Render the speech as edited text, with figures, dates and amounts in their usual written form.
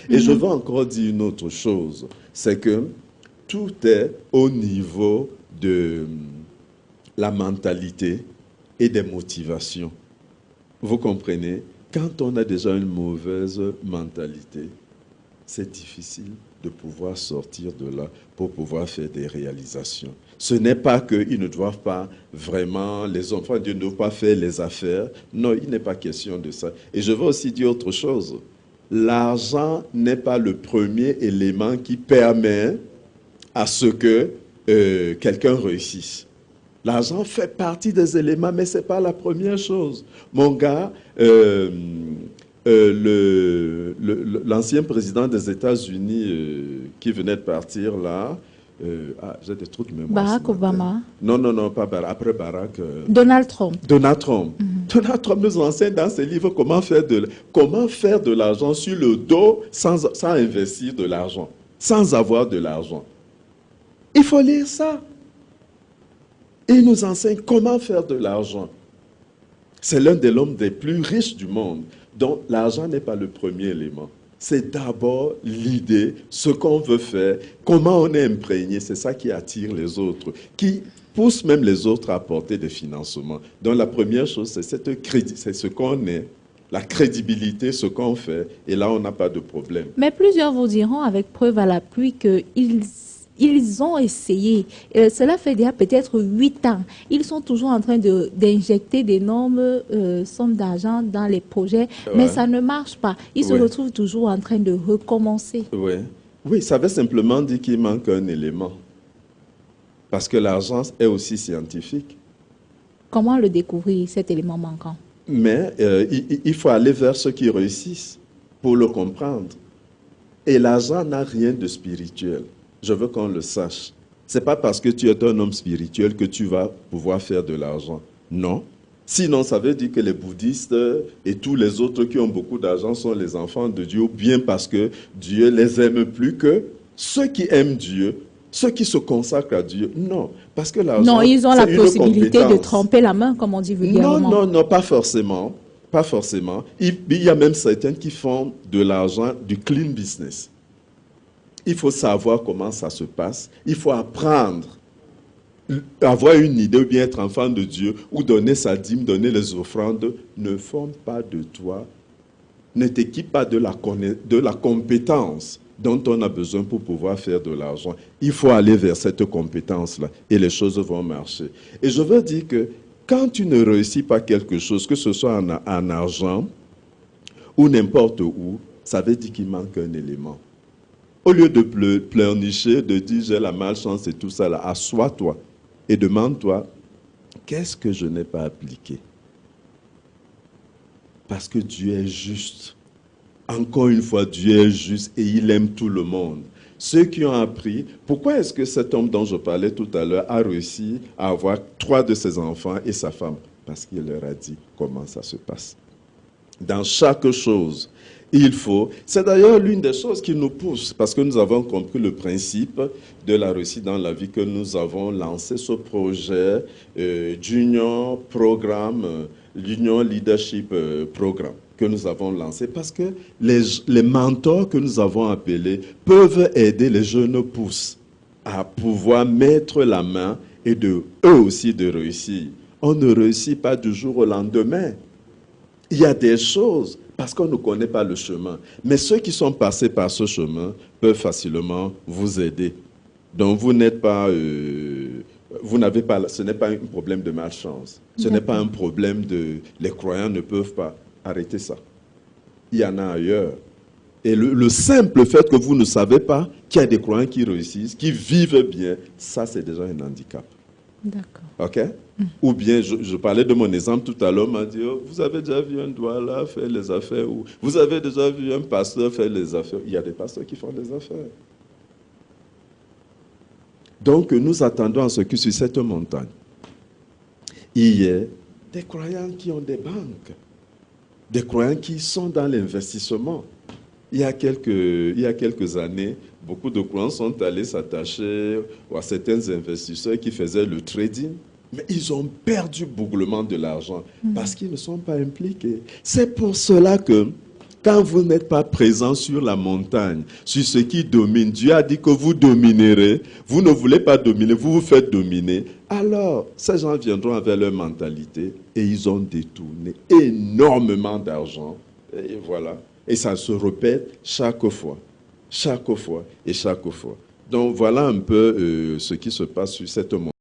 Et je veux encore dire une autre chose, c'est que tout est au niveau de la mentalité et des motivations. Vous comprenez? Quand on a déjà une mauvaise mentalité, c'est difficile de pouvoir sortir de là pour pouvoir faire des réalisations. Ce n'est pas qu'ils ne doivent pas vraiment, les enfants de Dieu ne doivent pas faire les affaires. Non, il n'est pas question de ça. Et je veux aussi dire autre chose. L'argent n'est pas le premier élément qui permet à ce que quelqu'un réussisse. L'argent fait partie des éléments, mais ce n'est pas la première chose. Mon gars, l'ancien président des États-Unis qui venait de partir là, j'ai des trucs de mémoire. Barack Obama. Non, pas Barack. Après Barack. Donald Trump. Donald Trump. Donald Trump nous enseigne dans ses livres comment faire de l'argent sur le dos sans investir de l'argent, sans avoir de l'argent. Il faut lire ça. Il nous enseigne comment faire de l'argent. C'est l'un des hommes les plus riches du monde. Donc, l'argent n'est pas le premier élément. C'est d'abord l'idée, ce qu'on veut faire, comment on est imprégné. C'est ça qui attire les autres, qui pousse même les autres à apporter des financements. Donc, la première chose, c'est c'est ce qu'on est, la crédibilité, ce qu'on fait. Et là, on n'a pas de problème. Mais plusieurs vous diront avec preuve à l'appui qu'ils ont essayé. Cela fait déjà peut-être 8 ans. Ils sont toujours en train d'injecter d'énormes sommes d'argent dans les projets, mais ça ne marche pas. Ils se retrouvent toujours en train de recommencer. Oui, ça veut simplement dire qu'il manque un élément. Parce que l'argent est aussi scientifique. Comment le découvrir, cet élément manquant? Mais il faut aller vers ceux qui réussissent pour le comprendre. Et l'argent n'a rien de spirituel. Je veux qu'on le sache. Ce n'est pas parce que tu es un homme spirituel que tu vas pouvoir faire de l'argent. Non. Sinon, ça veut dire que les bouddhistes et tous les autres qui ont beaucoup d'argent sont les enfants de Dieu, ou bien parce que Dieu les aime plus que ceux qui aiment Dieu, ceux qui se consacrent à Dieu. Non. Parce que l'argent, non, ils ont la possibilité de tremper la main, comme on dit vulgairement. Non, pas forcément. Pas forcément. Il y a même certains qui font de l'argent du clean business. Il faut savoir comment ça se passe. Il faut apprendre, avoir une idée ou bien être enfant de Dieu ou donner sa dîme, donner les offrandes. Ne forme pas de toi, ne t'équipe pas de la compétence dont on a besoin pour pouvoir faire de l'argent. Il faut aller vers cette compétence-là et les choses vont marcher. Et je veux dire que quand tu ne réussis pas quelque chose, que ce soit en argent ou n'importe où, ça veut dire qu'il manque un élément. Au lieu de pleurnicher, de dire j'ai la malchance et tout ça, là, assois-toi et demande-toi, qu'est-ce que je n'ai pas appliqué? Parce que Dieu est juste. Encore une fois, Dieu est juste et il aime tout le monde. Ceux qui ont appris, pourquoi est-ce que cet homme dont je parlais tout à l'heure a réussi à avoir 3 de ses enfants et sa femme? Parce qu'il leur a dit comment ça se passe. Dans chaque chose, il faut... C'est d'ailleurs l'une des choses qui nous pousse, parce que nous avons compris le principe de la réussite dans la vie, que nous avons lancé ce projet d'Union Programme, l'Union Leadership Programme que nous avons lancé, parce que les mentors que nous avons appelés peuvent aider les jeunes pousses à pouvoir mettre la main et eux aussi de réussir. On ne réussit pas du jour au lendemain. Il y a des choses, parce qu'on ne connaît pas le chemin. Mais ceux qui sont passés par ce chemin peuvent facilement vous aider. Donc vous n'êtes pas... ce n'est pas un problème de malchance. Ce n'est pas un problème de... Les croyants ne peuvent pas arrêter ça. Il y en a ailleurs. Et le simple fait que vous ne savez pas qu'il y a des croyants qui réussissent, qui vivent bien, ça c'est déjà un handicap. D'accord. OK? Ou bien, je parlais de mon exemple tout à l'heure, on m'a dit, oh, vous avez déjà vu un douala faire les affaires, ou vous avez déjà vu un pasteur faire les affaires. Il y a des pasteurs qui font des affaires. Donc, nous attendons à ce que sur cette montagne, il y ait des croyants qui ont des banques, des croyants qui sont dans l'investissement. Il y a quelques années, beaucoup de croyants sont allés s'attacher à certains investisseurs qui faisaient le trading. Mais ils ont perdu bouclement de l'argent parce qu'ils ne sont pas impliqués. C'est pour cela que Quand vous n'êtes pas présent sur la montagne, sur ce qui domine, Dieu a dit que vous dominerez, vous ne voulez pas dominer, vous vous faites dominer, alors ces gens viendront avec leur mentalité et ils ont détourné énormément d'argent. Et voilà. Et ça se répète chaque fois. Chaque fois et chaque fois. Donc voilà un peu ce qui se passe sur cette montagne.